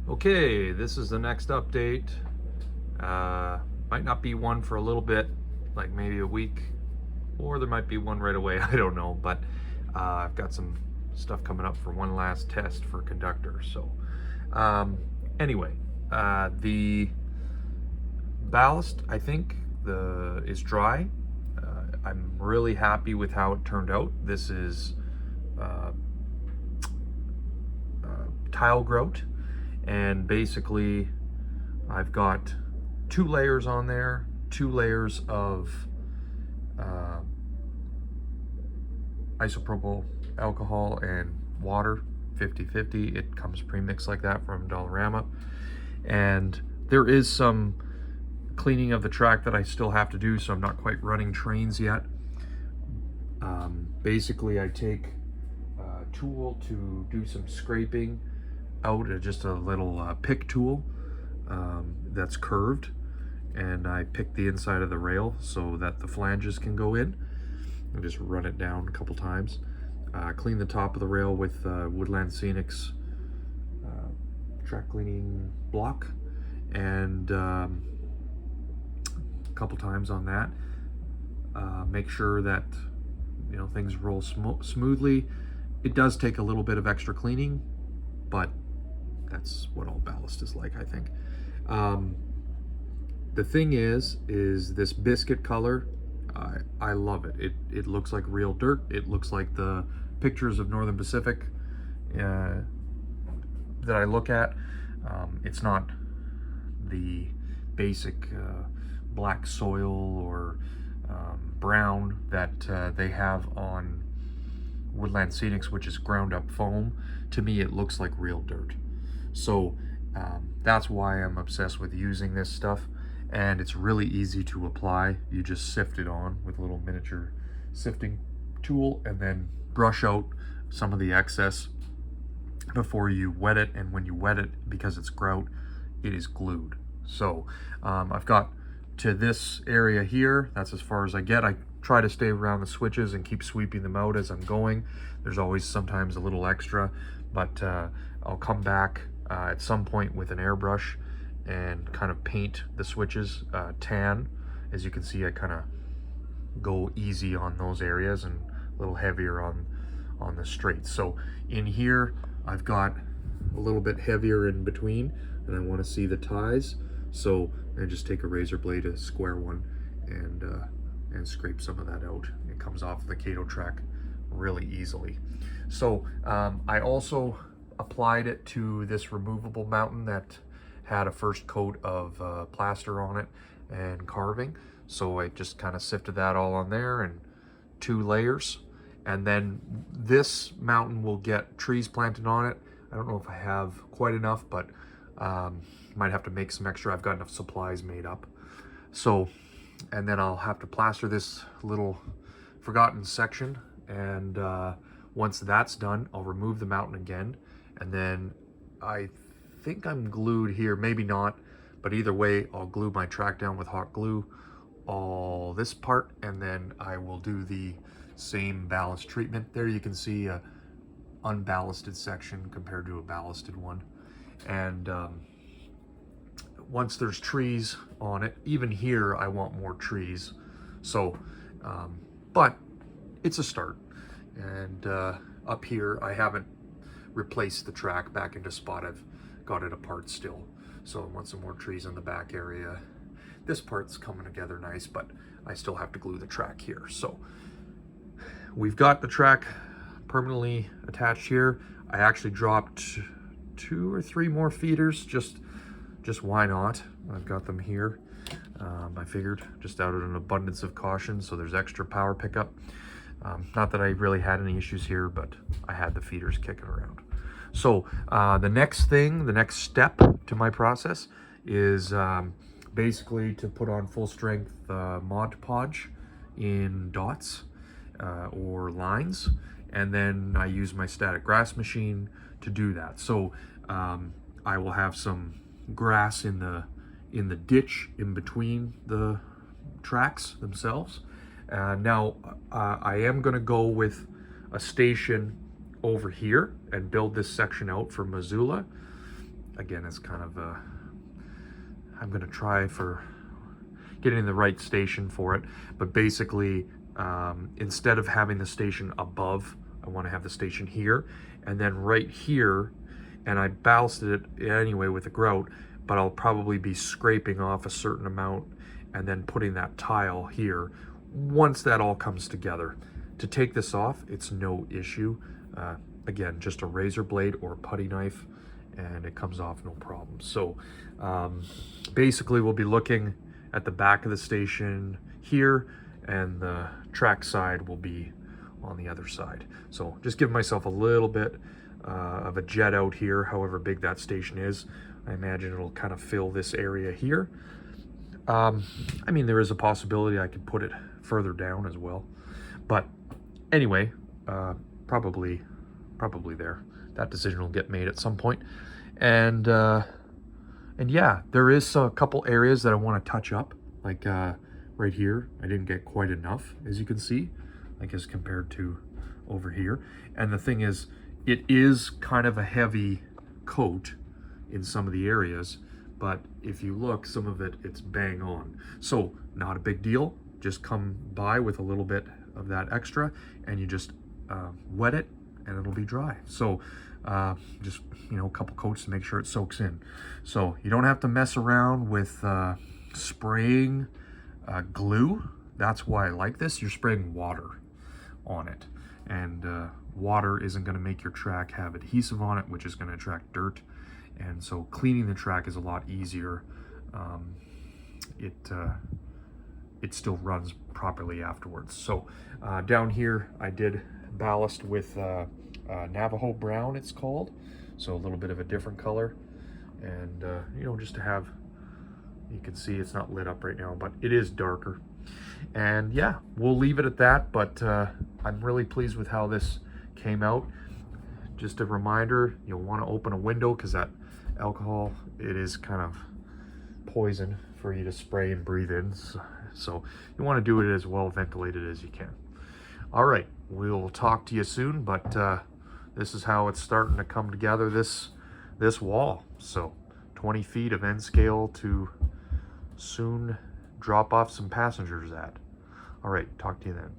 Okay, this is the next update. Might not be one for a little bit, like maybe a week, or there might be one right away. I don't know, but I've got some stuff coming up for one last test for conductor. So, um, anyway, the ballast I think is dry. I'm really happy with how it turned out. This is uh, tile grout, and basically I've got 2 layers on there, 2 layers of uh, isopropyl alcohol and water, 50-50. It comes pre-mixed like that from Dollarama. And there is some cleaning of the track that I still have to do, so I'm not quite running trains yet. Basically, I take a tool to do some scraping out, just a little pick tool that's curved, and I pick the inside of the rail so that the flanges can go in, and just run it down a couple times. Clean the top of the rail with Woodland Scenics track cleaning block, and a couple times on that. Make sure that things roll smoothly. It does take a little bit of extra cleaning, but that's what all ballast is like, I think. The thing is this biscuit color. I love it. It looks like real dirt. It looks like the pictures of Northern Pacific that I look at. It's not the basic black soil or brown that they have on Woodland Scenics, which is ground up foam. To me, it looks like real dirt. So that's why I'm obsessed with using this stuff. And it's really easy to apply. You just sift it on with a little miniature sifting tool, and then brush out some of the excess before you wet it. And when you wet it, because it's grout, it is glued. So I've got to this area here. That's as far as I get. I try to stay around the switches and keep sweeping them out as I'm going. There's always sometimes a little extra, but I'll come back at some point with an airbrush and kind of paint the switches tan. As you can see, I kind of go easy on those areas and a little heavier on the straights. So in here, I've got a little bit heavier in between, and I want to see the ties. So I just take a razor blade, a square one, and scrape some of that out. It comes off the Kato track really easily. So I also applied it to this removable mountain that had a first coat of plaster on it and carving. So I just kind of sifted that all on there, and 2 layers. And then this mountain will get trees planted on it. I don't know if I have quite enough, but might have to make some extra. I've got enough supplies made up. So, and then I'll have to plaster this little forgotten section. And once that's done, I'll remove the mountain again. And then I think I'm glued here, maybe not, but either way, I'll glue my track down with hot glue, all this part, and then I will do the same ballast treatment. There you can see a unballasted section compared to a ballasted one. And once there's trees on it, even here I want more trees. So, but it's a start. And up here I haven't replaced the track back into spot. I've got it apart still. So I want some more trees in the back area. This part's coming together nice, but I still have to glue the track here. So we've got the track permanently attached here. I actually dropped 2 or 3 more feeders, just why not? I've got them here. I figured just out of an abundance of caution, so there's extra power pickup. Not that I really had any issues here, but I had the feeders kicking around. So the next step to my process is basically to put on full strength Mod Podge in dots or lines, and then I use my static grass machine to do that. So I will have some grass in the ditch in between the tracks themselves. Now I am going to go with a station over here and build this section out for Missoula. again, it's kind of I'm going to try for getting the right station for it, but basically instead of having the station above, I want to have the station here, and then right here, and I ballasted it anyway with a grout, but I'll probably be scraping off a certain amount and then putting that tile here once that all comes together. To take this off, it's no issue. Again, just a razor blade or a putty knife, and it comes off no problem. So basically we'll be looking at the back of the station here, and the track side will be on the other side. So just give myself a little bit of a jet out here, however big that station is. I imagine it'll kind of fill this area here. I mean, there is a possibility I could put it further down as well, but anyway, probably there. That decision will get made at some point. And yeah, there is a couple areas that I want to touch up, like right here. I didn't get quite enough, as you can see, I guess, compared to over here. And the thing is, it is kind of a heavy coat in some of the areas, but if you look, some of it's bang on. So not a big deal. Just come by with a little bit of that extra, and you just wet it, and it'll be dry. So just, you know, a couple coats to make sure it soaks in. So you don't have to mess around with spraying glue. That's why I like this. You're spraying water on it, and water isn't going to make your track have adhesive on it, which is going to attract dirt, and so cleaning the track is a lot easier. It still runs properly afterwards. So down here I did ballast with Navajo brown, it's called, so a little bit of a different color, and you know, just to have, you can see it's not lit up right now, but it is darker. And yeah, we'll leave it at that, but I'm really pleased with how this came out. Just a reminder, you'll want to open a window, because that alcohol, it is kind of poison for you to spray and breathe in, so you want to do it as well ventilated as you can. All right, we'll talk to you soon, but this is how it's starting to come together, this wall. So 20 feet of end scale to soon drop off some passengers at. All right, talk to you then.